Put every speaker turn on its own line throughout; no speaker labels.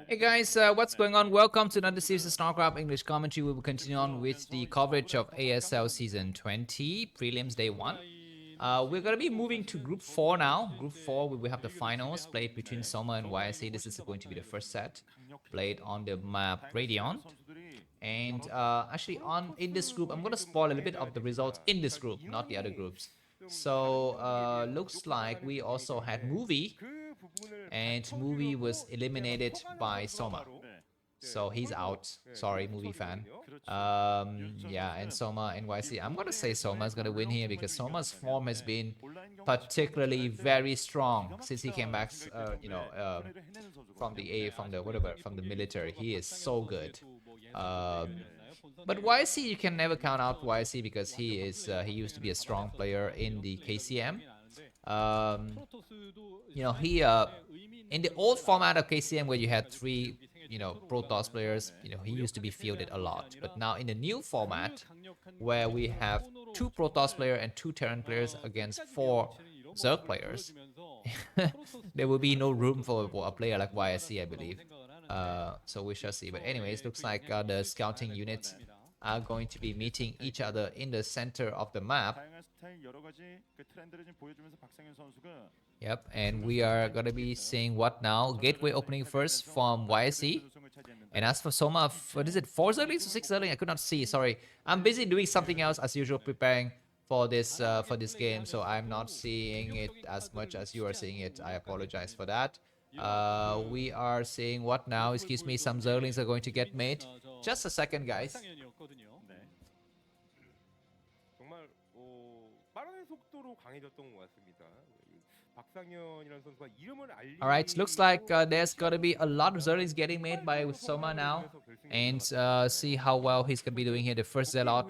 Hey guys, what's going on? Welcome to another series of StarCraft English commentary. We will continue on with the coverage of ASL Season 20, Prelims Day 1. We're going to be moving to Group 4 now. Group 4, we will have the finals played between Soma and YSC. This is going to be the first set played on the map Radiant. And actually, in this group, I'm going to spoil a little bit of the results in this group, not the other groups. So, looks like we also had Movie, and Movie was eliminated by Soma. So he's out. Sorry, Movie fan. Yeah, and Soma NYC. I'm gonna say Soma's gonna win here because Soma's form has been particularly very strong since he came back. From the military. He is so good. But YC, you can never count out YC because he used to be a strong player in the KCM. He in the old format of KCM where you had three, Protoss players, he used to be fielded a lot. But now in the new format where we have two Protoss players and two Terran players against four Zerg players, there will be no room for a player like YSC, I believe. So we shall see. But anyways, looks like the scouting units are going to be meeting each other in the center of the map. Yep, and we are gonna be seeing what now? Gateway opening first from YSC. And as for Soma, what is it? 4 Zerglings or 6 Zerglings? I could not see. Sorry, I'm busy doing something else as usual, preparing for this game, so I'm not seeing it as much as you are seeing it. I apologize for that. We are seeing what now? Excuse me, some Zerglings are going to get made. Just a second, guys. Alright, looks like there's gonna be a lot of Zerglings getting made by Soma now. And see how well he's gonna be doing here. The first Zealot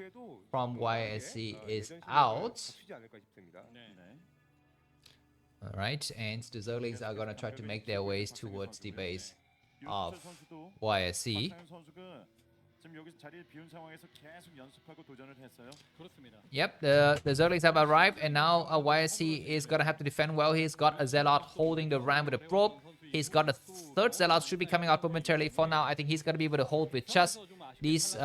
from YSC is out. Alright, and the Zerglings are gonna try to make their ways towards the base of YSC. Yep, the Zerglings have arrived, and now YSC is gonna have to defend well. He's got a Zealot holding the ram with a probe. He's got a third Zealot, should be coming out momentarily. For now, I think he's gonna be able to hold with just these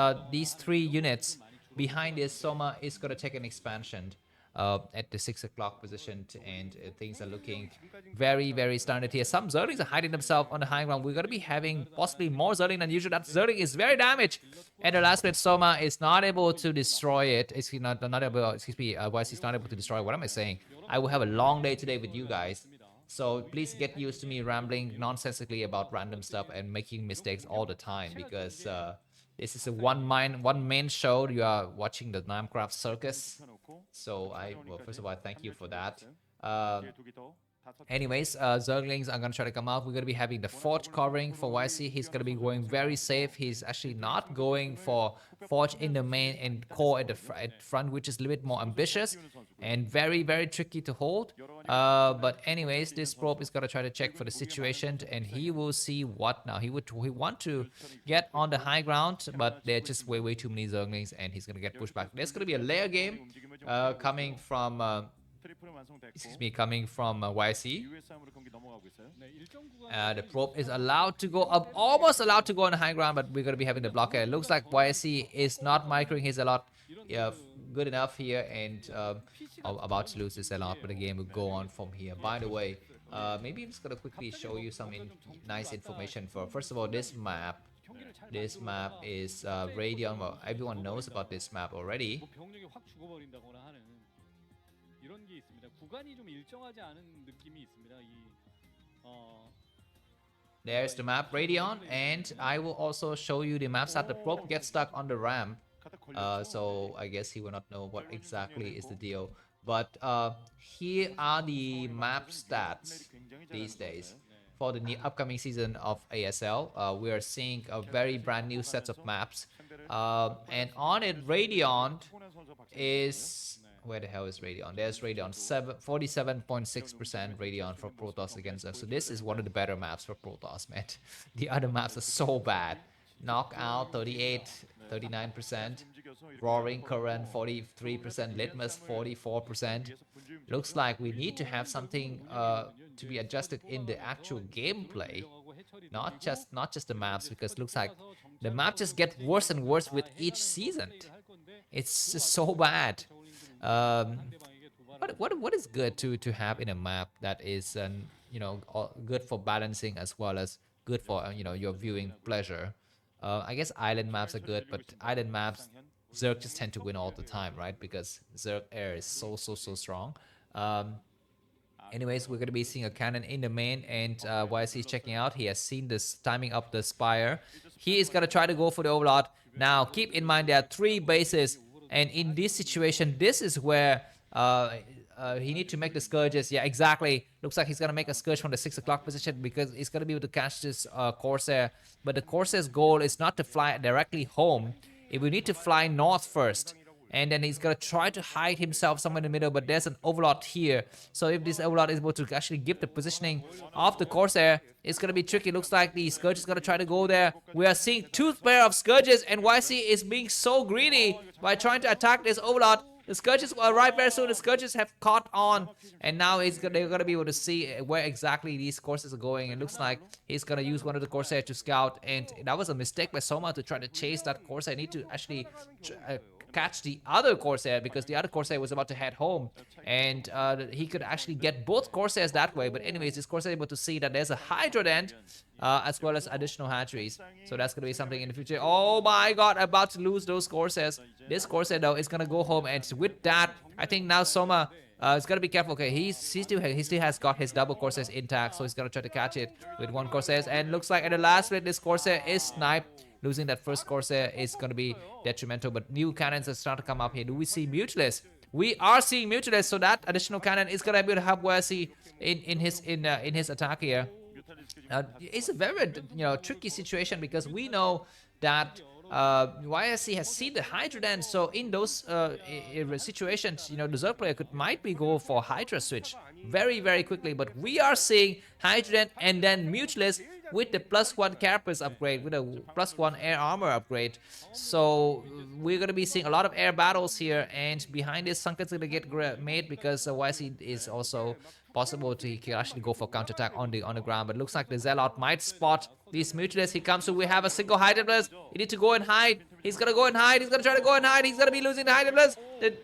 three units. Behind this, Soma is gonna take an expansion at the 6 o'clock position, and things are looking very, very standard here. Some Zerglings are hiding themselves on the high ground. We're going to be having possibly more Zergling than usual. That Zergling is very damaged. And the last bit, Soma is not able to destroy it. Excuse me, YC not able to destroy. What am I saying? I will have a long day today with you guys. So please get used to me rambling nonsensically about random stuff and making mistakes all the time, because this is a one-man show. You are watching the Namcraft circus. So first of all, thank you for that. Anyways, Zerglings are gonna try to come out. We're gonna be having the Forge covering for YC. He's gonna be going very safe. He's actually not going for Forge in the main and core at the front, which is a little bit more ambitious and very, very tricky to hold. But anyways, this probe is gonna try to check for the situation, and he will see what now. He want to get on the high ground, but there are just way too many Zerglings, and he's gonna get pushed back. There's gonna be a layer game coming from YC. The probe is allowed to go up, almost allowed to go on the high ground, but we're going to be having the blockade. It looks like YC is not microing his a lot good enough here, and about to lose this a lot, but the game will go on from here. By the way, maybe I'm just going to quickly show you some nice information. First of all, this map is Radiant. Well, everyone knows about this map already. There's the map Radiant, and I will also show you the maps that the probe gets stuck on the ramp. So I guess he will not know what exactly is the deal. But here are the map stats these days for the upcoming season of ASL. We are seeing a very brand new set of maps, and on it, Radiant is... Where the hell is Radiant? There's Radiant. 47.6% Radiant for Protoss against us. So this is one of the better maps for Protoss, man. The other maps are so bad. Knockout 38, 39%. Roaring Current 43%. Litmus 44%. Looks like we need to have something to be adjusted in the actual gameplay. Not just the maps, because it looks like the map just get worse and worse with each season. It's just so bad. Um, what is good to have in a map that is good for balancing as well as good for your viewing pleasure. I guess island maps are good, but island maps Zerg just tend to win all the time, right? Because Zerg air is so strong. Um, Anyways, we're going to be seeing a cannon in the main, and YC is checking out. He has seen this timing up the Spire. He is going to try to go for the Overlord. Now, keep in mind there are 3 bases, and in this situation, this is where he need to make the Scourges. Yeah, exactly. Looks like he's going to make a Scourge from the 6 o'clock position because he's going to be able to catch this Corsair. But the Corsair's goal is not to fly directly home. It will need to fly north first. And then he's gonna try to hide himself somewhere in the middle, but there's an Overlord here. So if this Overlord is able to actually give the positioning of the Corsair, it's gonna be tricky. Looks like the Scourge is gonna try to go there. We are seeing 2 pair of Scourges, and YC is being so greedy by trying to attack this Overlord. The Scourges will arrive very soon. The Scourges have caught on, and now they're gonna be able to see where exactly these courses are going. It looks like he's gonna use one of the Corsair to scout, and that was a mistake by Soma to try to chase that Corsair. Need to actually catch the other Corsair, because the other Corsair was about to head home, and he could actually get both Corsairs that way. But anyways, this Corsair is able to see that there's a Hydra Dent as well as additional hatcheries, so that's gonna be something in the future. Oh my god, about to lose those Corsairs. This Corsair though is gonna go home, and with that, I think now Soma is gonna be careful. Okay, he still has got his double Corsairs intact, so he's gonna try to catch it with 1 Corsair, and looks like at the last minute this Corsair is sniped. Losing that first Corsair is going to be detrimental, but new cannons are starting to come up here. Do we see Mutualist? We are seeing Mutualist, so that additional cannon is going to be able to help YC in his attack here. It's a very tricky situation, because we know that YSC has seen the Hydra Dent, so in those situations, the Zerg player might be go for Hydra switch very quickly, but we are seeing Hydra Dent and then Mutualist with the +1 Carapace upgrade, with a +1 air armor upgrade. So we're going to be seeing a lot of air battles here, and behind this, Sunken's going to get made, because YC is also possible to actually go for counterattack on the ground. But looks like the Zealot might spot these Mutualists. He comes to, we have a single Hydra Blast. He need to go and hide. He's gonna go and hide. He's gonna try to go and hide. He's gonna be losing the Hydra Blast.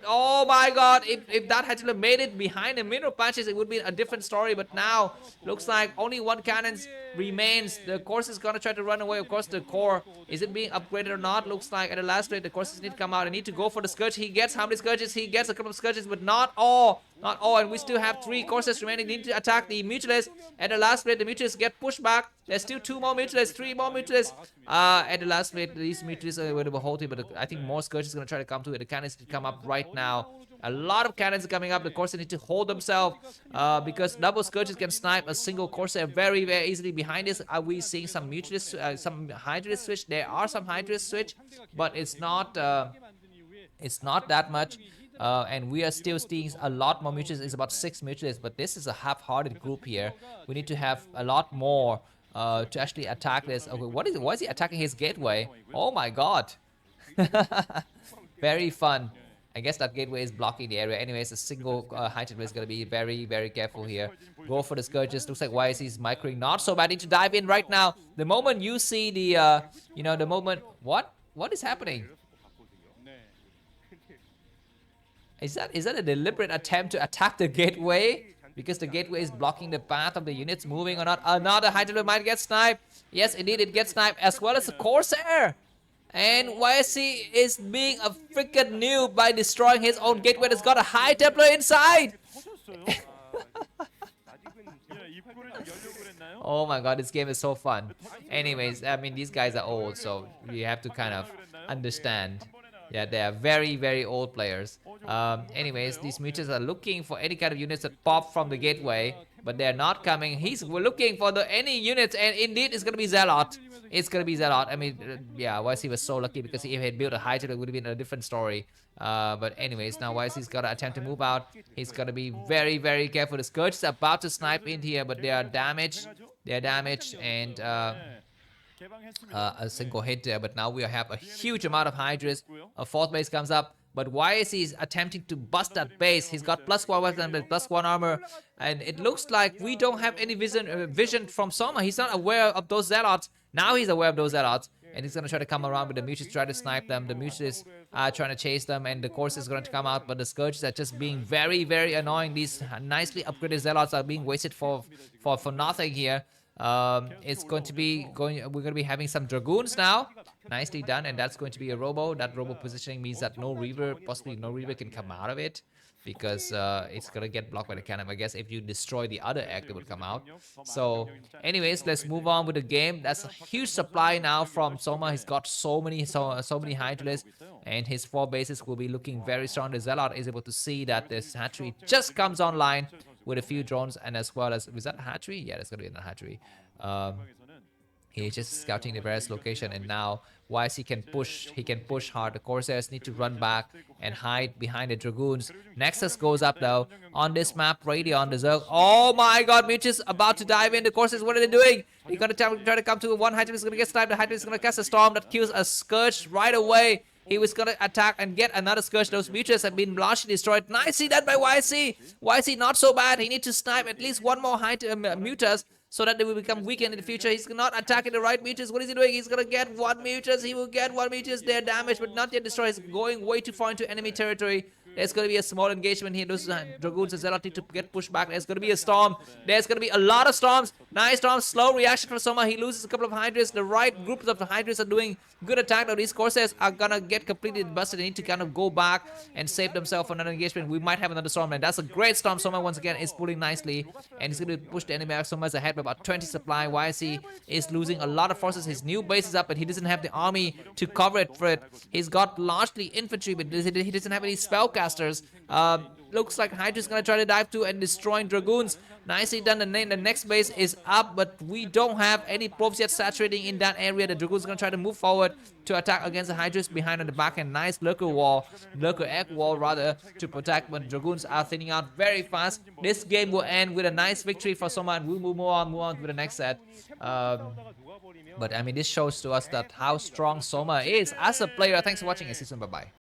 Oh my god, if that had made it behind the mineral patches, it would be a different story. But now looks like only 1 cannon remains. The Corsair is gonna try to run away. Of course, the core, is it being upgraded or not? Looks like at the last rate the Corsairs need to come out and need to go for the Scourge. He gets how many Scourges? He gets a couple of Scourges, but not all. Not all, and we still have 3 Corsairs remaining. Need to attack the Mutualists. At the last rate, the Mutualists get pushed back. There's still 2 more Mutualists, 3 more Mutualists. At the last rate, these Mutualists are able to hold it, but I think more Scourges is going to try to come to it. The cannons need to come up right now. A lot of cannons are coming up. The Corsair need to hold themselves because double Scourges can snipe a single Corsair very easily. Behind this, are we seeing some Mutualists, some Hydralist switch? There are some Hydralist switch, but it's not that much. And we are still seeing a lot more Mutualists. It's about 6 Mutualists, but this is a half-hearted group here. We need to have a lot more to actually attack this. Okay, why is he attacking his gateway? Oh my god. Very fun. I guess that gateway is blocking the area. Anyways, a single Hydra is going to be very careful here. Go for the Scourges. Looks like YSC is microing. Not so bad. Need to dive in right now. The moment you see the, the moment... What is happening? Is that a deliberate attempt to attack the gateway? Because the gateway is blocking the path of the units moving or not. Another Hydra might get sniped. Yes, indeed, it gets sniped, as well as the Corsair. And YSC is being a freaking noob by destroying his own gateway that's got a High Templar inside. Oh my god, this game is so fun. Anyways, I mean, these guys are old, so you have to kind of understand. Yeah, they are very old players. Anyways, these Mutualists are looking for any kind of units that pop from the gateway, but they're not coming. We're looking for any units, and indeed, it's gonna be Zealot. It's gonna be Zealot. I mean, yeah, YC was so lucky, because if he had built a Hydra, it would have been a different story. But anyways, now YC's gotta attempt to move out. He's gotta be very careful. The Scourge is about to snipe in here, but they are damaged. And a single hit there, but now we have a huge amount of Hydras. A 4th base comes up, But YSC is attempting to bust that base. He's got +1 weapon and +1 armor, and it looks like we don't have any vision from Soma. He's not aware of those zealots. Now he's aware of those zealots, and he's gonna try to come around with the Mutus, try to snipe them. The Mutus are trying to chase them, and the Course is going to come out, but the Scourges are just being very, very annoying. These nicely upgraded zealots are being wasted for nothing here. It's going to be we're going to be having some Dragoons now. Nicely done, and that's going to be a Robo. That Robo positioning means that no Reaver, possibly no Reaver, can come out of it, because it's gonna get blocked by the cannon. I guess if you destroy the other egg, it would come out. So anyways, let's move on with the game. That's a huge supply now from Soma. He's got so many Hydralisks, and his 4 bases will be looking very strong. The Zealot is able to see that this hatchery just comes online with a few drones, and as well as, was that a hatchery? Yeah, that's gonna be a hatchery. He's just scouting the various location, and now YC can push. He can push hard. The Corsairs need to run back and hide behind the Dragoons. Nexus goes up though on this map. Radion, the Zerg. Oh my God, Mitch is about to dive in. The Corsairs, what are they doing? They're gonna try to come to one Hydralisk. Is gonna get sniped. The Hydralisk is gonna cast a storm that kills a Scourge right away. He was gonna attack and get another Scourge. Those Mutas have been largely destroyed. Nicely done by YC. YC not so bad. He needs to snipe at least one more Mutas, so that they will become weakened in the future. He's not attacking the right Mutas. What is he doing? He's gonna get 1 Mutas. He will get 1 Mutas. They're damaged, but not yet destroyed. He's going way too far into enemy territory. There's gonna be a small engagement here. Those Dragoons and Zealot need to get pushed back. There's gonna be a storm. There's gonna be a lot of storms. Nice storm. Slow reaction from Soma. He loses a couple of Hydras. The right groups of the Hydras are doing good attack. Now these Corsairs are gonna get completely busted. They need to kind of go back and save themselves for another engagement. We might have another storm, and that's a great storm. Soma once again is pulling nicely, and he's gonna push the enemy back. Soma's ahead by about 20 supply. YC is losing a lot of forces. His new base is up, but he doesn't have the army to cover it for it. He's got largely infantry, but he doesn't have any spellcasters. Looks like Hydra's gonna try to dive to and destroying Dragoons. Nicely done. The next base is up, but we don't have any probes yet saturating in that area. The Dragoons gonna try to move forward to attack against the Hydras behind on the back end. Nice lurker egg wall rather, to protect, but Dragoons are thinning out very fast. This game will end with a nice victory for Soma, and we'll move on with the next set. But I mean, this shows to us that how strong Soma is as a player. Thanks for watching, and see you soon. Bye bye.